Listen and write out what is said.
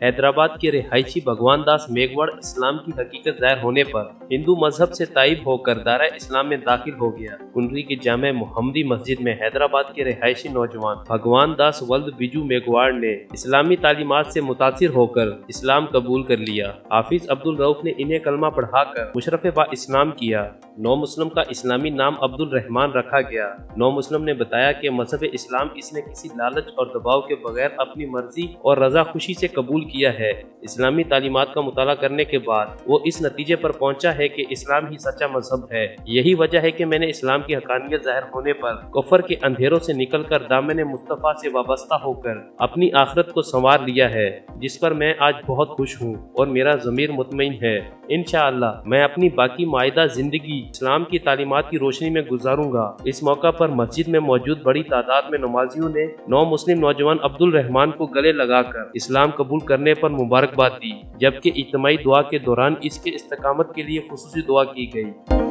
हैदराबाद के रिहायशी भगवान दास मेघवाड़ इस्लाम की हकीकत जाहिर होने पर हिंदू मजहब से ताइब होकर दायरा इस्लाम में दाखिल हो गया। कुंडली की जामे मुहम्मदी मस्जिद में हैदराबाद के रिहायशी नौजवान भगवान दास वल्द बिजू मेघवाड़ ने इस्लामी तालीमात से मुतासिर होकर इस्लाम कबूल कर लिया। हाफिज अब्दुल रऊफ ने इन्हें कलमा पढ़ाकर मुशर्रफ बा इस्लाम किया। नौ मुस्लिम का इस्लामी नाम अब्दुल रहमान रखा गया। नौ मुस्लिम ने बताया कि मजहब इस्लाम इसने किसी लालच और दबाव के बगैर अपनी मर्जी और रजा खुशी से कबूल किया है। इस्लामी तालीमात का मुताला करने के बाद वो इस नतीजे पर पहुंचा है कि इस्लाम ही सच्चा मजहब है। यही वजह है कि मैंने इस्लाम की हकानियत जाहिर होने पर कुफर के अंधेरों से निकलकर दामन मुस्तफा से वाबस्ता होकर अपनी आखिरत को संवार लिया है, जिस पर मैं आज बहुत खुश हूँ और मेरा ज़मीर मुतमईन है। इंशाअल्लाह मैं अपनी बाकी मायदा जिंदगी इस्लाम की तालीमात की रोशनी में गुजारूंगा। इस मौका पर मस्जिद में मौजूद बड़ी तादाद में नमाजियों ने नौ मुस्लिम नौजवान अब्दुल रहमान को गले लगाकर इस्लाम कबूल करने पर मुबारकबाद दी, जबकि इज्तिमाई दुआ के दौरान इसके इस्तकामत के लिए खुसूसी दुआ की गई।